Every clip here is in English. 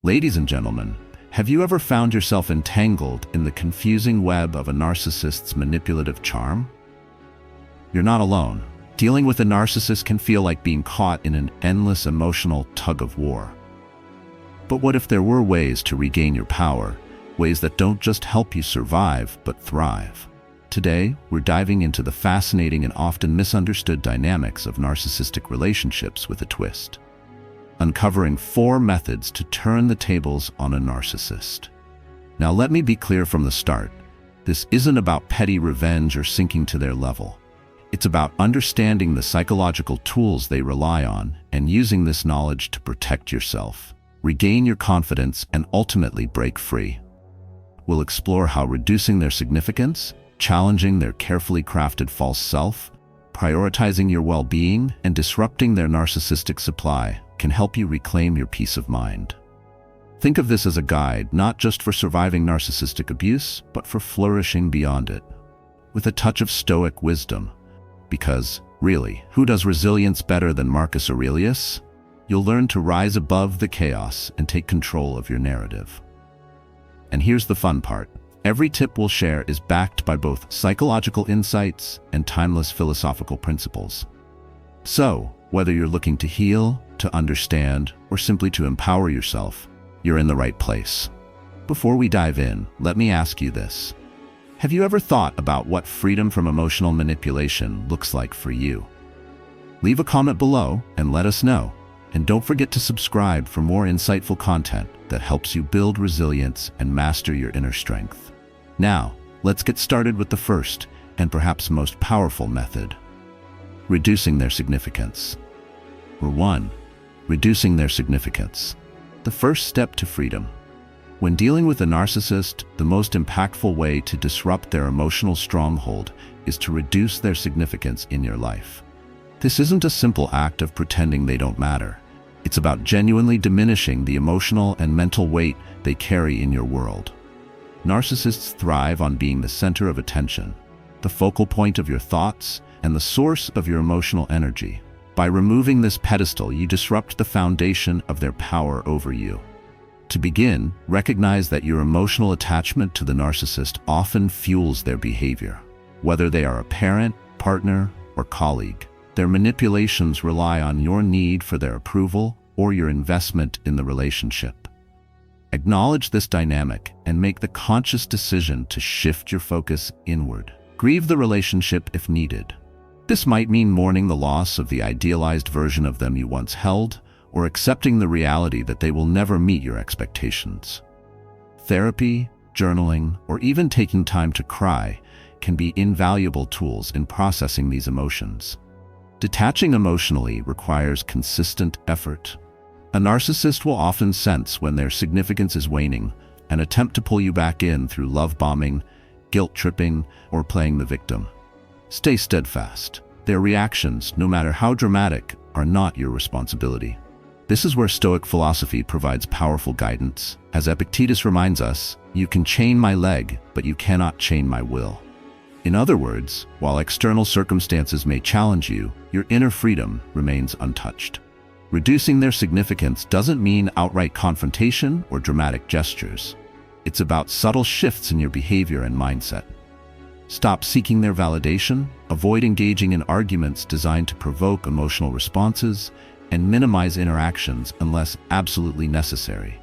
Ladies and gentlemen, have you ever found yourself entangled in the confusing web of a narcissist's manipulative charm? You're not alone. Dealing with a narcissist can feel like being caught in an endless emotional tug-of-war. But what if there were ways to regain your power, ways that don't just help you survive, but thrive? Today, we're diving into the fascinating and often misunderstood dynamics of narcissistic relationships with a twist, uncovering 4 methods to turn the tables on a narcissist. Now, let me be clear from the start. This isn't about petty revenge or sinking to their level. It's about understanding the psychological tools they rely on and using this knowledge to protect yourself, regain your confidence, and ultimately break free. We'll explore how reducing their significance, challenging their carefully crafted false self, prioritizing your well-being, and disrupting their narcissistic supply can help you reclaim your peace of mind. Think of this as a guide, not just for surviving narcissistic abuse, but for flourishing beyond it, with a touch of Stoic wisdom. Because, really, who does resilience better than Marcus Aurelius? You'll learn to rise above the chaos and take control of your narrative. And here's the fun part. Every tip we'll share is backed by both psychological insights and timeless philosophical principles. So, whether you're looking to heal, to understand, or simply to empower yourself, you're in the right place. Before we dive in, let me ask you this. Have you ever thought about what freedom from emotional manipulation looks like for you? Leave a comment below and let us know. And don't forget to subscribe for more insightful content that helps you build resilience and master your inner strength. Now, let's get started with the first and perhaps most powerful method: reducing their significance. Or 1. Reducing their significance. The first step to freedom. When dealing with a narcissist, the most impactful way to disrupt their emotional stronghold is to reduce their significance in your life. This isn't a simple act of pretending they don't matter. It's about genuinely diminishing the emotional and mental weight they carry in your world. Narcissists thrive on being the center of attention, the focal point of your thoughts, and the source of your emotional energy. By removing this pedestal, you disrupt the foundation of their power over you. To begin, recognize that your emotional attachment to the narcissist often fuels their behavior. Whether they are a parent, partner, or colleague, their manipulations rely on your need for their approval or your investment in the relationship. Acknowledge this dynamic and make the conscious decision to shift your focus inward. Grieve the relationship if needed. This might mean mourning the loss of the idealized version of them you once held, or accepting the reality that they will never meet your expectations. Therapy, journaling, or even taking time to cry can be invaluable tools in processing these emotions. Detaching emotionally requires consistent effort. A narcissist will often sense when their significance is waning and attempt to pull you back in through love bombing, guilt tripping, or playing the victim. Stay steadfast. Their reactions, no matter how dramatic, are not your responsibility. This is where Stoic philosophy provides powerful guidance. As Epictetus reminds us, "You can chain my leg, but you cannot chain my will." In other words, while external circumstances may challenge you, your inner freedom remains untouched. Reducing their significance doesn't mean outright confrontation or dramatic gestures. It's about subtle shifts in your behavior and mindset. Stop seeking their validation, avoid engaging in arguments designed to provoke emotional responses, and minimize interactions unless absolutely necessary.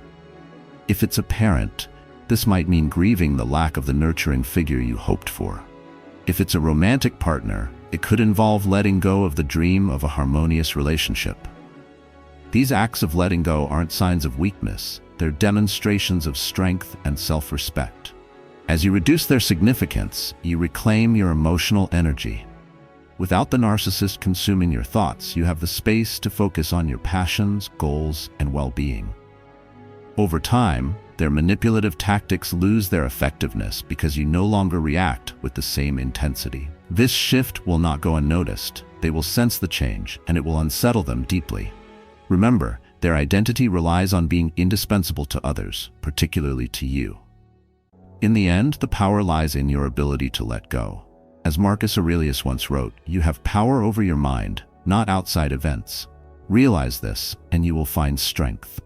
If it's a parent, this might mean grieving the lack of the nurturing figure you hoped for. If it's a romantic partner, it could involve letting go of the dream of a harmonious relationship. These acts of letting go aren't signs of weakness, they're demonstrations of strength and self-respect. As you reduce their significance, you reclaim your emotional energy. Without the narcissist consuming your thoughts, you have the space to focus on your passions, goals, and well-being. Over time, their manipulative tactics lose their effectiveness because you no longer react with the same intensity. This shift will not go unnoticed. They will sense the change, and it will unsettle them deeply. Remember, their identity relies on being indispensable to others, particularly to you. In the end, the power lies in your ability to let go. As Marcus Aurelius once wrote, "You have power over your mind, not outside events." Realize this, and you will find strength.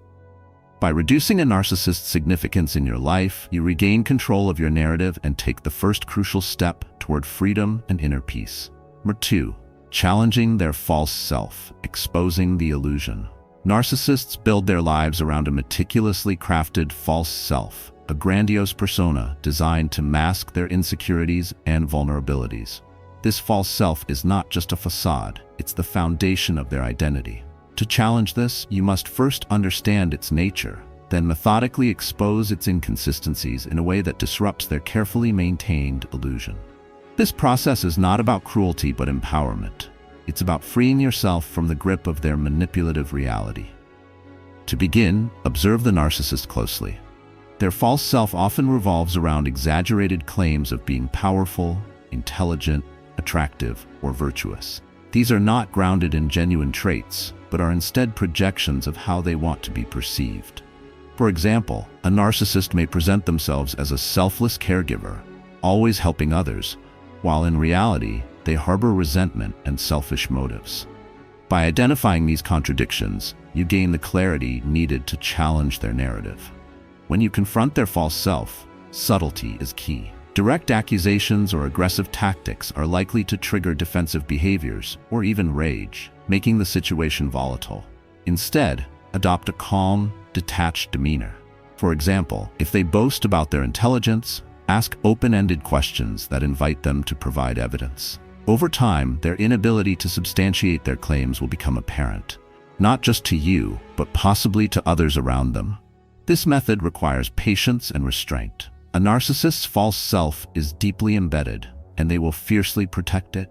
By reducing a narcissist's significance in your life, you regain control of your narrative and take the first crucial step toward freedom and inner peace. Number 2. Challenging their false self, exposing the illusion. Narcissists build their lives around a meticulously crafted false self, a grandiose persona designed to mask their insecurities and vulnerabilities. This false self is not just a facade, it's the foundation of their identity. To challenge this, you must first understand its nature, then methodically expose its inconsistencies in a way that disrupts their carefully maintained illusion. This process is not about cruelty but empowerment. It's about freeing yourself from the grip of their manipulative reality. To begin, observe the narcissist closely. Their false self often revolves around exaggerated claims of being powerful, intelligent, attractive, or virtuous. These are not grounded in genuine traits, but are instead projections of how they want to be perceived. For example, a narcissist may present themselves as a selfless caregiver, always helping others, while in reality, they harbor resentment and selfish motives. By identifying these contradictions, you gain the clarity needed to challenge their narrative. When you confront their false self, subtlety is key. Direct accusations or aggressive tactics are likely to trigger defensive behaviors or even rage, making the situation volatile. Instead, adopt a calm, detached demeanor. For example, if they boast about their intelligence, ask open-ended questions that invite them to provide evidence. Over time, their inability to substantiate their claims will become apparent, not just to you, but possibly to others around them. This method requires patience and restraint. A narcissist's false self is deeply embedded, and they will fiercely protect it.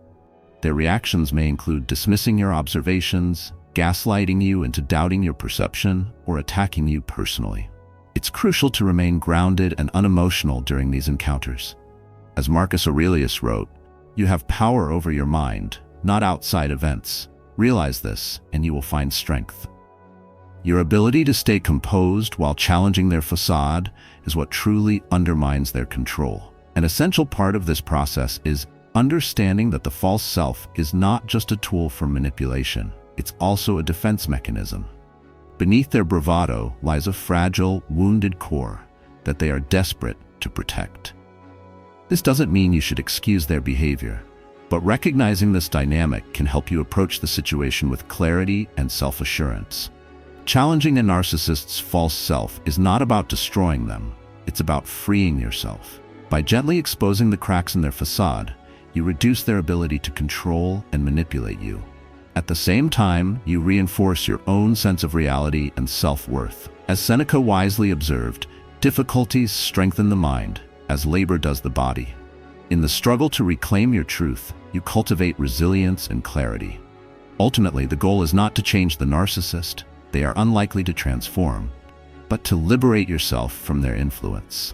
Their reactions may include dismissing your observations, gaslighting you into doubting your perception, or attacking you personally. It's crucial to remain grounded and unemotional during these encounters. As Marcus Aurelius wrote, "You have power over your mind, not outside events. Realize this, and you will find strength." Your ability to stay composed while challenging their facade is what truly undermines their control. An essential part of this process is understanding that the false self is not just a tool for manipulation, it's also a defense mechanism. Beneath their bravado lies a fragile, wounded core that they are desperate to protect. This doesn't mean you should excuse their behavior, but recognizing this dynamic can help you approach the situation with clarity and self-assurance. Challenging a narcissist's false self is not about destroying them, it's about freeing yourself. By gently exposing the cracks in their facade, you reduce their ability to control and manipulate you. At the same time, you reinforce your own sense of reality and self-worth. As Seneca wisely observed, difficulties strengthen the mind, as labor does the body. In the struggle to reclaim your truth, you cultivate resilience and clarity. Ultimately, the goal is not to change the narcissist. They are unlikely to transform, but to liberate yourself from their influence.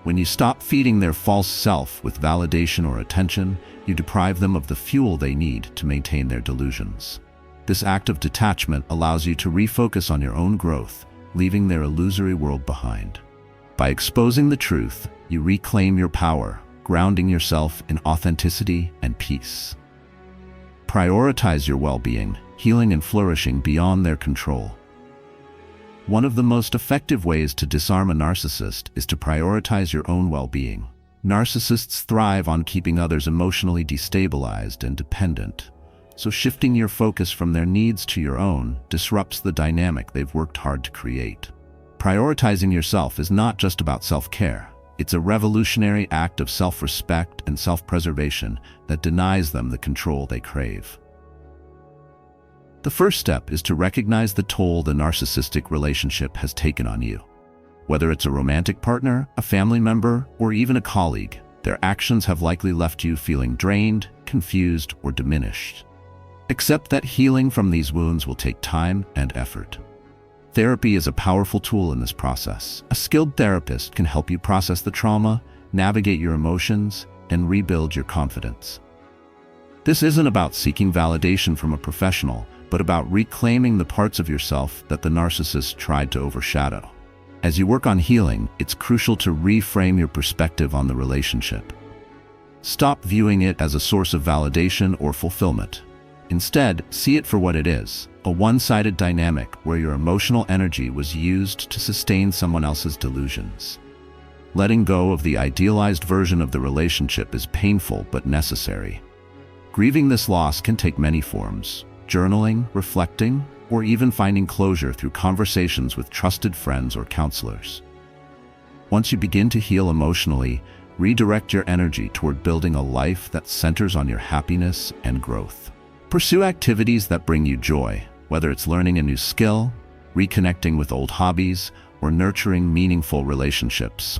When you stop feeding their false self with validation or attention, you deprive them of the fuel they need to maintain their delusions. This act of detachment allows you to refocus on your own growth, leaving their illusory world behind. By exposing the truth, you reclaim your power, grounding yourself in authenticity and peace. Prioritize your well-being, healing and flourishing beyond their control. One of the most effective ways to disarm a narcissist is to prioritize your own well-being. Narcissists thrive on keeping others emotionally destabilized and dependent, so shifting your focus from their needs to your own disrupts the dynamic they've worked hard to create. Prioritizing yourself is not just about self-care. It's a revolutionary act of self-respect and self-preservation that denies them the control they crave. The first step is to recognize the toll the narcissistic relationship has taken on you. Whether it's a romantic partner, a family member, or even a colleague, their actions have likely left you feeling drained, confused, or diminished. Accept that healing from these wounds will take time and effort. Therapy is a powerful tool in this process. A skilled therapist can help you process the trauma, navigate your emotions, and rebuild your confidence. This isn't about seeking validation from a professional, but about reclaiming the parts of yourself that the narcissist tried to overshadow. As you work on healing, it's crucial to reframe your perspective on the relationship. Stop viewing it as a source of validation or fulfillment. Instead, see it for what it is, a one-sided dynamic where your emotional energy was used to sustain someone else's delusions. Letting go of the idealized version of the relationship is painful but necessary. Grieving this loss can take many forms: journaling, reflecting, or even finding closure through conversations with trusted friends or counselors. Once you begin to heal emotionally, redirect your energy toward building a life that centers on your happiness and growth. Pursue activities that bring you joy, whether it's learning a new skill, reconnecting with old hobbies, or nurturing meaningful relationships.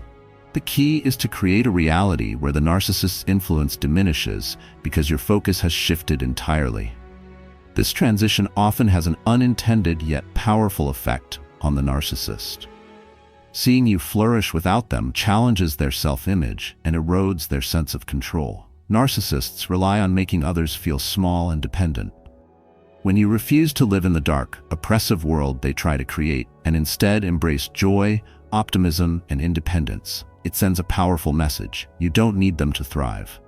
The key is to create a reality where the narcissist's influence diminishes because your focus has shifted entirely. This transition often has an unintended yet powerful effect on the narcissist. Seeing you flourish without them challenges their self-image and erodes their sense of control. Narcissists rely on making others feel small and dependent. When you refuse to live in the dark, oppressive world they try to create and instead embrace joy, optimism, and independence, it sends a powerful message: you don't need them to thrive.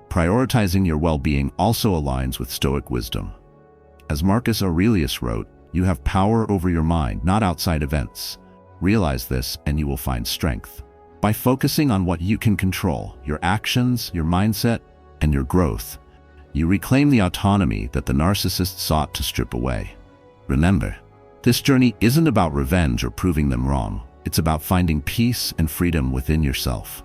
Prioritizing your well-being also aligns with Stoic wisdom. As Marcus Aurelius wrote, "You have power over your mind, not outside events. Realize this and you will find strength." By focusing on what you can control, your actions, your mindset, and your growth, you reclaim the autonomy that the narcissist sought to strip away. Remember, this journey isn't about revenge or proving them wrong. It's about finding peace and freedom within yourself.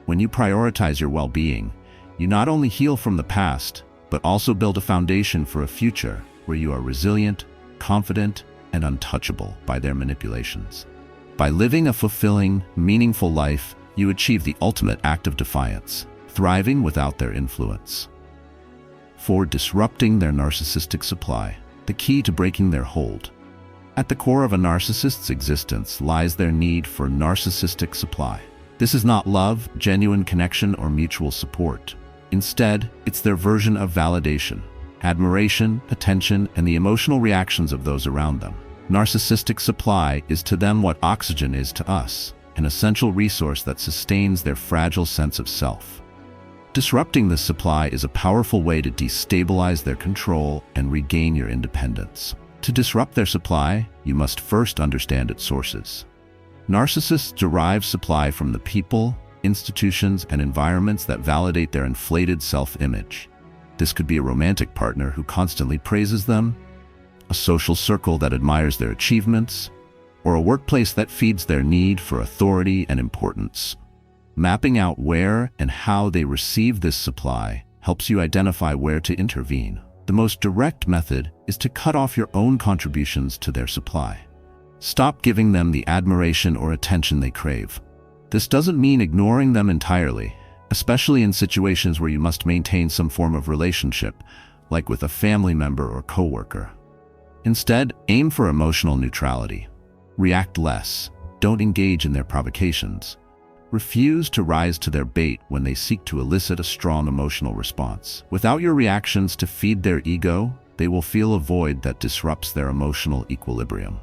When you prioritize your well-being, you not only heal from the past, but also build a foundation for a future where you are resilient, confident, and untouchable by their manipulations. By living a fulfilling, meaningful life, you achieve the ultimate act of defiance, thriving without their influence. For disrupting their narcissistic supply, the key to breaking their hold. At the core of a narcissist's existence lies their need for narcissistic supply. This is not love, genuine connection, or mutual support. Instead, it's their version of validation, admiration, attention, and the emotional reactions of those around them. Narcissistic supply is to them what oxygen is to us, an essential resource that sustains their fragile sense of self. Disrupting this supply is a powerful way to destabilize their control and regain your independence. To disrupt their supply, you must first understand its sources. Narcissists derive supply from the people, institutions, and environments that validate their inflated self-image. This could be a romantic partner who constantly praises them, a social circle that admires their achievements, or a workplace that feeds their need for authority and importance. Mapping out where and how they receive this supply helps you identify where to intervene. The most direct method is to cut off your own contributions to their supply. Stop giving them the admiration or attention they crave. This doesn't mean ignoring them entirely, especially in situations where you must maintain some form of relationship, like with a family member or coworker. Instead, aim for emotional neutrality. React less. Don't engage in their provocations. Refuse to rise to their bait when they seek to elicit a strong emotional response. Without your reactions to feed their ego, they will feel a void that disrupts their emotional equilibrium.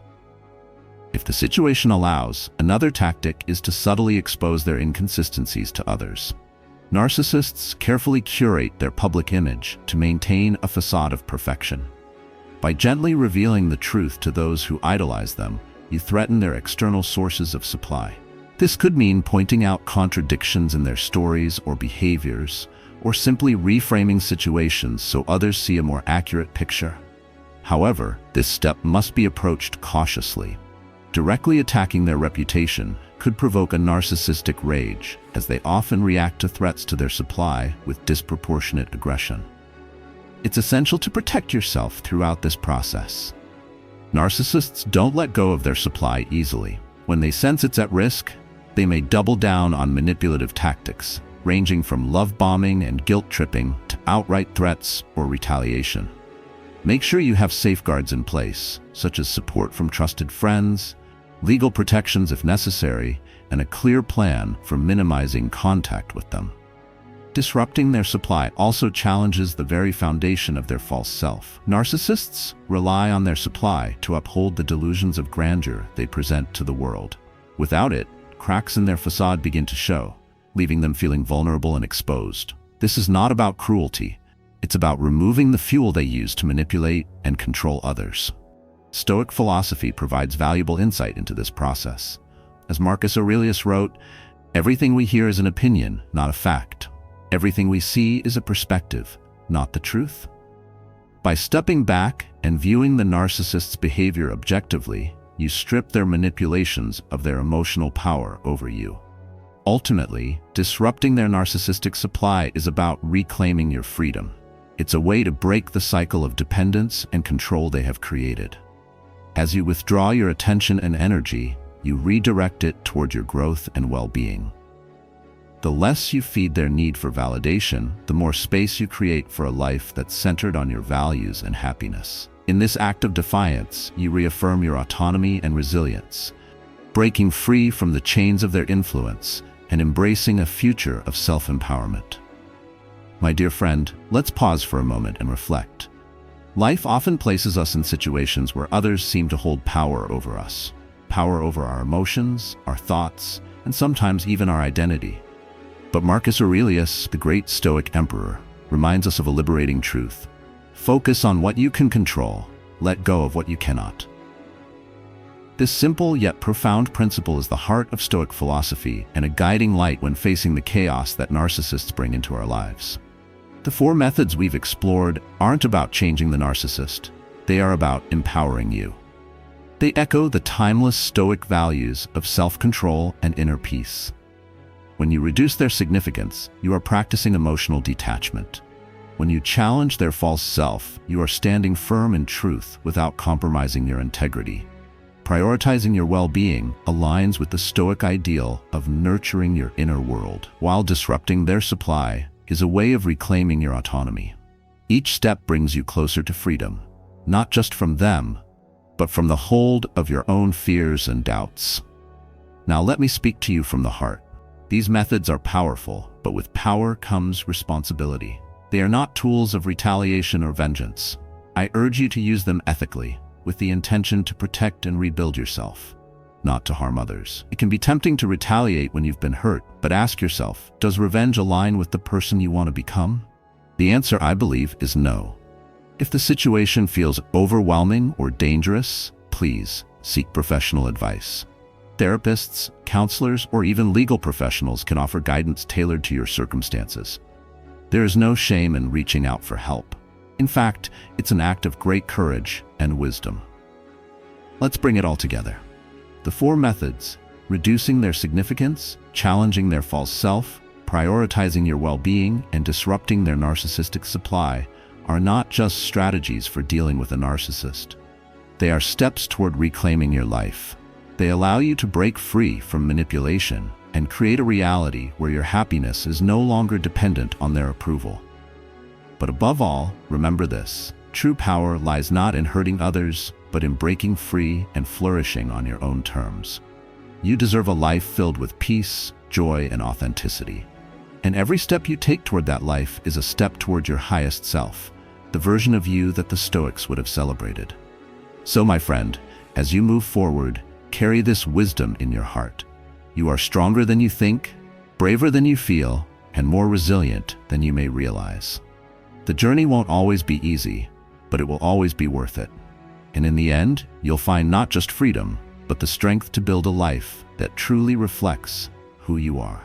If the situation allows, another tactic is to subtly expose their inconsistencies to others. Narcissists carefully curate their public image to maintain a facade of perfection. By gently revealing the truth to those who idolize them, you threaten their external sources of supply. This could mean pointing out contradictions in their stories or behaviors, or simply reframing situations so others see a more accurate picture. However, this step must be approached cautiously. Directly attacking their reputation could provoke a narcissistic rage, as they often react to threats to their supply with disproportionate aggression. It's essential to protect yourself throughout this process. Narcissists don't let go of their supply easily. When they sense it's at risk, they may double down on manipulative tactics, ranging from love bombing and guilt tripping to outright threats or retaliation. Make sure you have safeguards in place, such as support from trusted friends, legal protections if necessary, and a clear plan for minimizing contact with them. Disrupting their supply also challenges the very foundation of their false self. Narcissists rely on their supply to uphold the delusions of grandeur they present to the world. Without it, cracks in their facade begin to show, leaving them feeling vulnerable and exposed. This is not about cruelty. It's about removing the fuel they use to manipulate and control others. Stoic philosophy provides valuable insight into this process. As Marcus Aurelius wrote, "Everything we hear is an opinion, not a fact. Everything we see is a perspective, not the truth." By stepping back and viewing the narcissist's behavior objectively, you strip their manipulations of their emotional power over you. Ultimately, disrupting their narcissistic supply is about reclaiming your freedom. It's a way to break the cycle of dependence and control they have created. As you withdraw your attention and energy, you redirect it toward your growth and well-being. The less you feed their need for validation, the more space you create for a life that's centered on your values and happiness. In this act of defiance, you reaffirm your autonomy and resilience, breaking free from the chains of their influence and embracing a future of self-empowerment. My dear friend, let's pause for a moment and reflect. Life often places us in situations where others seem to hold power over us. Power over our emotions, our thoughts, and sometimes even our identity. But Marcus Aurelius, the great Stoic emperor, reminds us of a liberating truth. Focus on what you can control, let go of what you cannot. This simple yet profound principle is the heart of Stoic philosophy and a guiding light when facing the chaos that narcissists bring into our lives. The 4 methods we've explored aren't about changing the narcissist. They are about empowering you. They echo the timeless Stoic values of self-control and inner peace. When you reduce their significance, you are practicing emotional detachment. When you challenge their false self, you are standing firm in truth without compromising your integrity. Prioritizing your well-being aligns with the Stoic ideal of nurturing your inner world, while disrupting their supply is a way of reclaiming your autonomy. Each step brings you closer to freedom, not just from them, but from the hold of your own fears and doubts. Now let me speak to you from the heart. These methods are powerful, but with power comes responsibility. They are not tools of retaliation or vengeance. I urge you to use them ethically, with the intention to protect and rebuild yourself, not to harm others. It can be tempting to retaliate when you've been hurt, but ask yourself, does revenge align with the person you want to become? The answer, I believe, is no. If the situation feels overwhelming or dangerous, please seek professional advice. Therapists, counselors, or even legal professionals can offer guidance tailored to your circumstances. There is no shame in reaching out for help. In fact, it's an act of great courage and wisdom. Let's bring it all together. The 4 methods, reducing their significance, challenging their false self, prioritizing your well-being, and disrupting their narcissistic supply, are not just strategies for dealing with a narcissist. They are steps toward reclaiming your life. They allow you to break free from manipulation and create a reality where your happiness is no longer dependent on their approval. But above all, remember this: true power lies not in hurting others, but in breaking free and flourishing on your own terms. You deserve a life filled with peace, joy, and authenticity. And every step you take toward that life is a step toward your highest self, the version of you that the Stoics would have celebrated. So, my friend, as you move forward, carry this wisdom in your heart. You are stronger than you think, braver than you feel, and more resilient than you may realize. The journey won't always be easy, but it will always be worth it. And in the end, you'll find not just freedom, but the strength to build a life that truly reflects who you are.